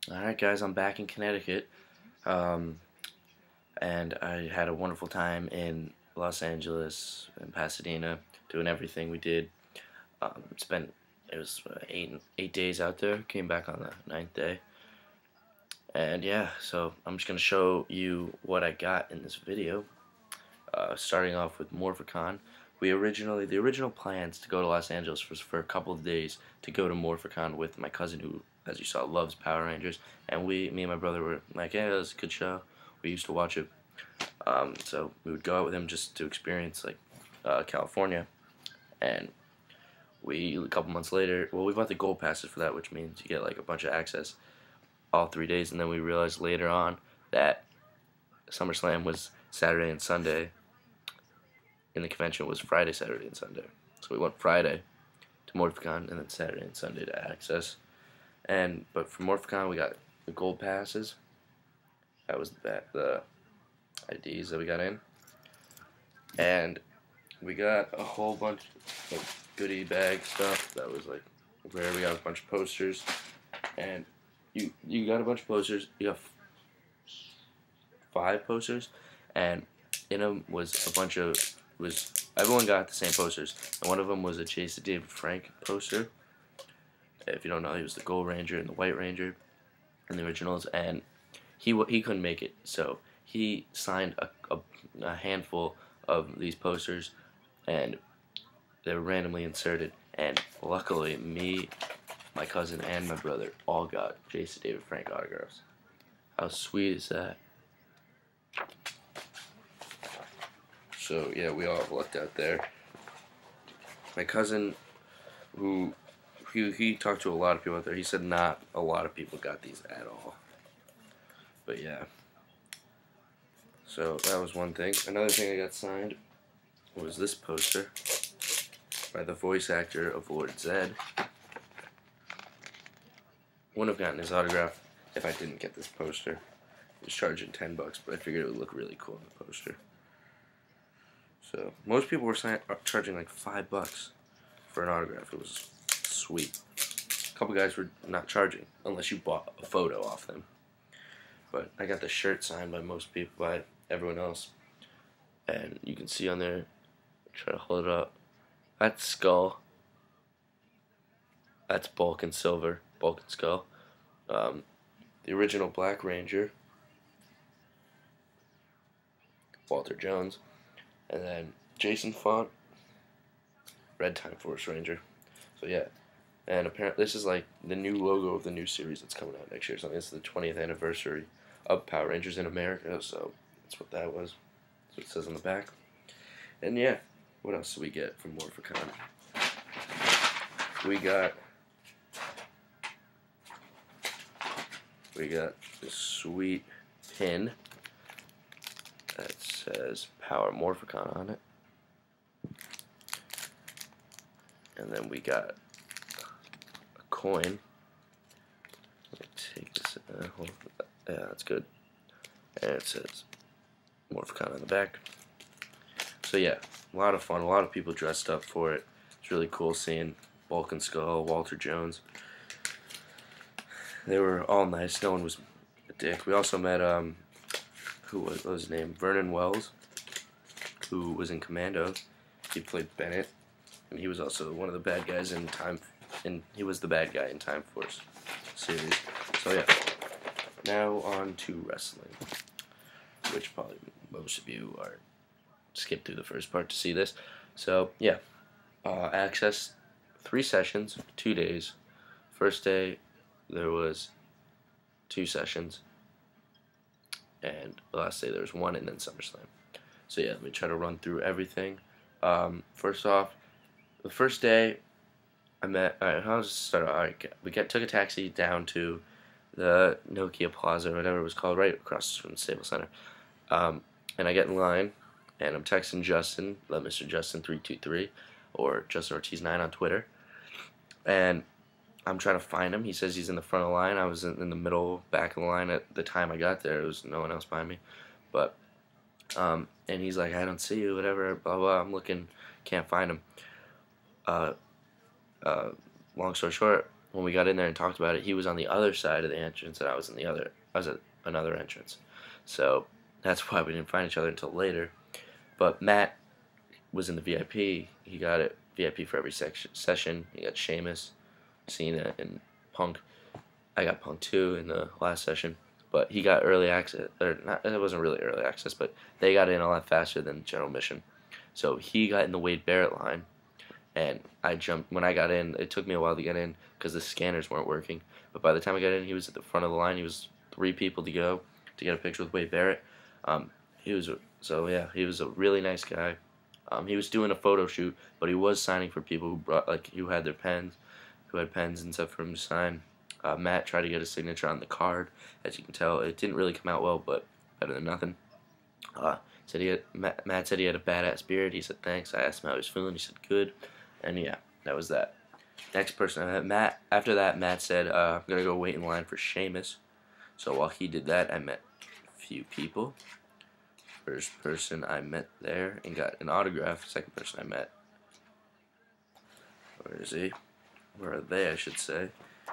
Alright guys, I'm back in Connecticut, um, and I had a wonderful time in Los Angeles and Pasadena doing everything we did. Spent it was 8 days out there, came back on the ninth day, and yeah, so I'm just going to show you what I got in this video, starting off with morphicon. The original plans to go to Los Angeles was for a couple of days to go to morphicon with my cousin who, as you saw, loves Power Rangers, and me and my brother were like, yeah, it was a good show. We used to watch it, so we would go out with him just to experience California, and a couple months later, well, we bought the gold passes for that, which means you get like a bunch of access all 3 days, and then we realized later on that SummerSlam was Saturday and Sunday, and the convention was Friday, Saturday, and Sunday. So we went Friday to morphicon, and then Saturday and Sunday to axxess. But for morphicon, we got the gold passes. That was the IDs that we got in, and we got a whole bunch of goodie bag stuff that was like rare. We got a bunch of posters, and you got a bunch of posters. You got 5 posters, and in them was a bunch of everyone got the same posters, and one of them was a Chase David Frank poster. If you don't know, he was the Gold Ranger and the White Ranger in the originals, and he couldn't make it, so he signed a handful of these posters, and they were randomly inserted, and luckily me, my cousin, and my brother all got Jason David Frank autographs. How sweet is that? So yeah, we all lucked out there. My cousin, who he talked to a lot of people out there, he said not a lot of people got these at all. But yeah, so that was one thing. Another thing I got signed was this poster by the voice actor of Lord Zed. Wouldn't have gotten his autograph if I didn't get this poster. He was charging $10, but I figured it would look really cool on the poster. So most people were charging like $5 for an autograph. It was sweet. A couple guys were not charging unless you bought a photo off them. But I got the shirt signed by most people, by everyone else, and you can see on there. Try to hold it up. That's Skull. That's Bulk and Silver. Bulk and Skull. The original Black Ranger, Walter Jones, and then Jason Font, Red Time Force Ranger. So yeah, and apparently this is like the new logo of the new series that's coming out next year. So it's the 20th anniversary of Power Rangers in America. So that's what that was. That's what it says on the back. And yeah, what else did we get from morphicon? We got this sweet pin that says Power Morphicon on it. And then we got a coin. Let me take this. Yeah, that's good. And it says Morphicon on the back. So yeah, a lot of fun. A lot of people dressed up for it. It's really cool seeing Bulk and Skull, Walter Jones. They were all nice. No one was a dick. We also met what was his name? Vernon Wells, who was in Commando. He played Bennett, and he was also one of the bad guys in he was the bad guy in Time Force series. So yeah, now on to wrestling, which probably most of you are skip through the first part to see this. So yeah, axxess 3 sessions, 2 days. First day there was 2 sessions, and the last day there was 1, and then SummerSlam. So yeah, let me try to run through everything. First off, the first day I met. Alright, I'll just start. Alright, took a taxi down to the Nokia Plaza or whatever it was called, right across from the Staples Center. And I get in line, and I'm texting Justin, Mr. Justin 323, or Justin Ortiz 9 on Twitter, and I'm trying to find him. He says he's in the front of the line. I was in the middle, back of the line at the time I got there. There was no one else behind me, but and he's like, I don't see you, whatever, blah blah. I'm looking, can't find him. Long story short, when we got in there and talked about it, he was on the other side of the entrance, and I was at another entrance. So that's why we didn't find each other until later. But Matt was in the VIP. He got it VIP for every session. He got Sheamus, Cena, and Punk. I got Punk too in the last session. But he got early access, or not, it wasn't really early access, but they got in a lot faster than general admission. So he got in the Wade Barrett line, and I jumped. When I got in, it took me a while to get in because the scanners weren't working. But by the time I got in, he was at the front of the line. He was 3 people to go to get a picture with Wade Barrett. He was a really nice guy. He was doing a photo shoot, but he was signing for people who brought who had their pens, who had pens and stuff for him to sign. Matt tried to get a signature on the card. As you can tell, it didn't really come out well, but better than nothing. Matt said he had a badass beard. He said thanks. I asked him how he was feeling. He said good. And yeah, that was that. Next person I met, Matt. After that, Matt said, I'm going to go wait in line for Sheamus. So while he did that, I met a few people. First person I met there and got an autograph. Second person I met. Where is he? Where are they, I should say?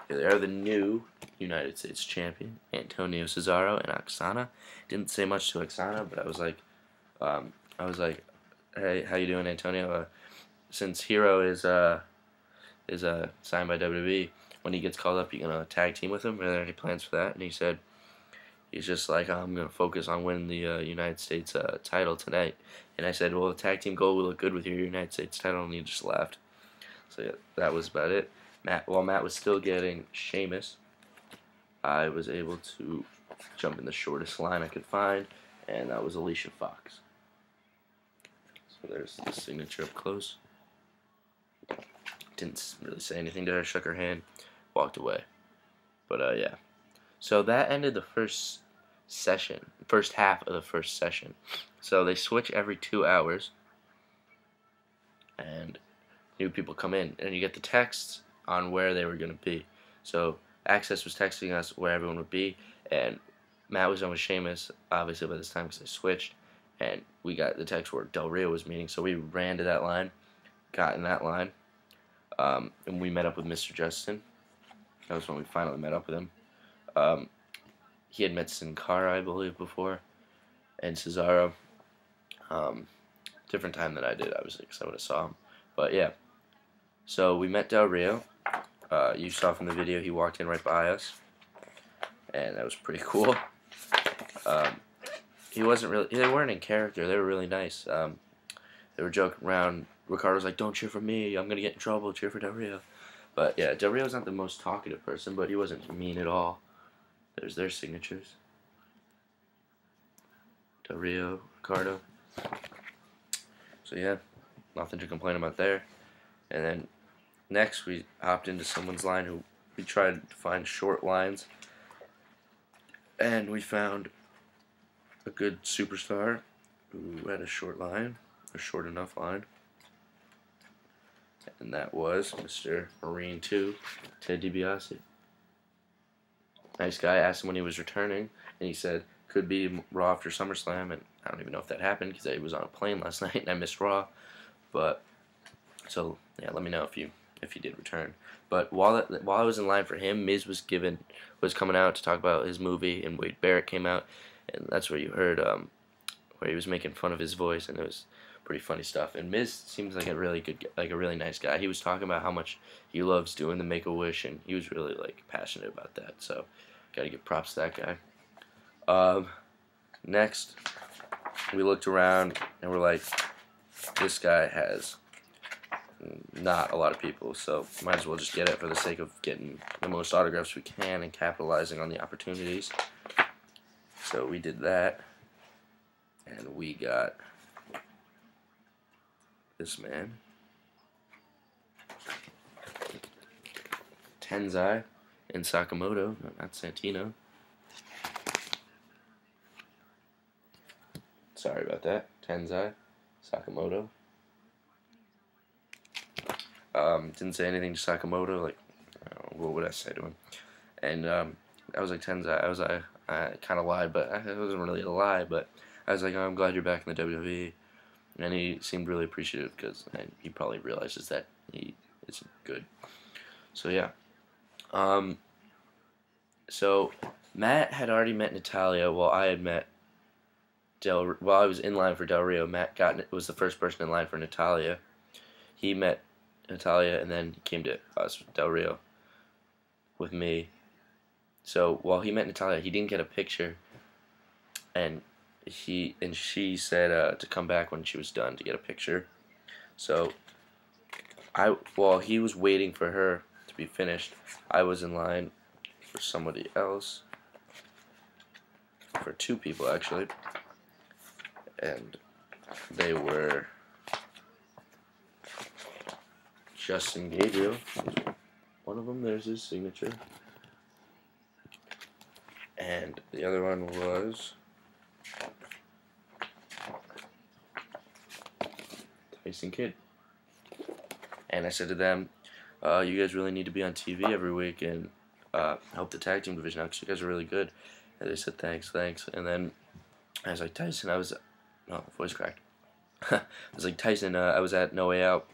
Yeah, they are the new United States champion, Antonio Cesaro and Oksana. Didn't say much to Oksana, but I was like, hey, how you doing, Antonio? Since Hero is signed by WWE, when he gets called up, you gonna tag team with him? Are there any plans for that? And he said, he's just like, I'm gonna focus on winning the United States title tonight. And I said, well, the tag team goal will look good with your United States title, and he just laughed. So yeah, that was about it. While Matt was still getting Sheamus, I was able to jump in the shortest line I could find, and that was Alicia Fox. So there's the signature up close. Didn't really say anything to her, shook her hand, walked away. But yeah. So that ended the first half of the first session. So they switch every 2 hours, and new people come in, and you get the texts on where they were going to be. So Axxess was texting us where everyone would be, and Matt was on with Sheamus, obviously by this time because they switched, and we got the text where Del Rio was meeting, so we ran to that line, got in that line, and we met up with Mr. Justin. That was when we finally met up with him. He had met Sin Cara, I believe, before, and Cesaro. Different time than I did, obviously, because I would have saw him. But yeah, so we met Del Rio. You saw from the video he walked in right by us, and that was pretty cool. They weren't in character. They were really nice. They were joking around. Ricardo was like, "Don't cheer for me. I'm gonna get in trouble. Cheer for Del Rio." But yeah, Del Rio's not the most talkative person, but he wasn't mean at all. There's their signatures. Del Rio, Ricardo. So yeah, nothing to complain about there. And then next we hopped into someone's line who we tried to find short lines, and we found a good superstar who had a short line, a short enough line, and that was Mr. Marine 2, Ted DiBiase. Nice guy. Asked him when he was returning, and he said could be Raw after SummerSlam, and I don't even know if that happened because I was on a plane last night and I missed Raw. But so yeah, let me know if he did return. But while I was in line for him, Miz was coming out to talk about his movie, and Wade Barrett came out, and that's where you heard where he was making fun of his voice, and it was pretty funny stuff. And Miz seems like a really nice guy. He was talking about how much he loves doing the Make-A-Wish, and he was really passionate about that. So gotta give props to that guy. Next, we looked around and we're like, this guy has not a lot of people, so might as well just get it for the sake of getting the most autographs we can and capitalizing on the opportunities. So we did that, and we got this man, Tenzai and Sakamoto, no, not Santino. Sorry about that. Tenzai, Sakamoto. Didn't say anything to Sakamoto, what would I say to him? And I was like, Tenzai, I kind of lied, but it wasn't really a lie, but I was like, oh, I'm glad you're back in the WWE. And he seemed really appreciative because he probably realizes that he isn't good. So yeah. Um, so Matt had already met Natalia while I had met while I was in line for Del Rio. Matt was the first person in line for Natalia. He met Natalia and then came to us, Del Rio, with me. So while he met Natalia, he didn't get a picture, and she said to come back when she was done to get a picture. So while he was waiting for her to be finished, I was in line for somebody else, for two people actually, and they were Justin Gabriel. One of them, there's his signature, and the other one was Tyson Kidd. And I said to them, you guys really need to be on TV every week and help the tag team division out because you guys are really good. And they said, thanks. And then I was like, Tyson, voice cracked. I was like, Tyson, I was at No Way Out,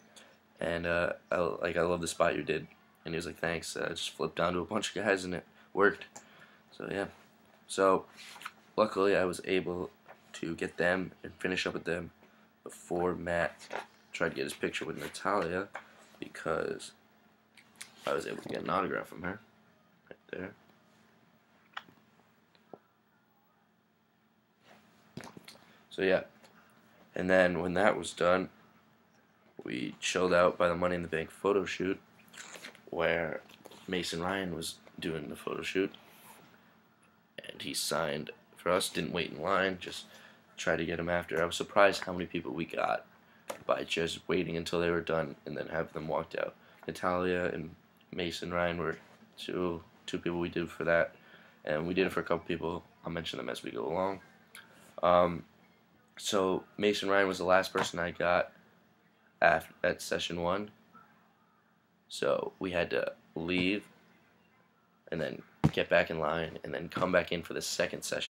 and I love the spot you did. And he was like, thanks. I just flipped onto a bunch of guys and it worked. So yeah. So luckily I was able to get them and finish up with them before Matt tried to get his picture with Natalia, because I was able to get an autograph from her right there. So yeah, and then when that was done, we chilled out by the Money in the Bank photo shoot, where Mason Ryan was doing the photo shoot, and he signed for us. Didn't wait in line, just tried to get him after. I was surprised how many people we got by just waiting until they were done and then have them walked out. Natalia and Mason Ryan were two people we did for that, and we did it for a couple people. I'll mention them as we go along. So Mason Ryan was the last person I got at session 1. So we had to leave and then get back in line and then come back in for the second session.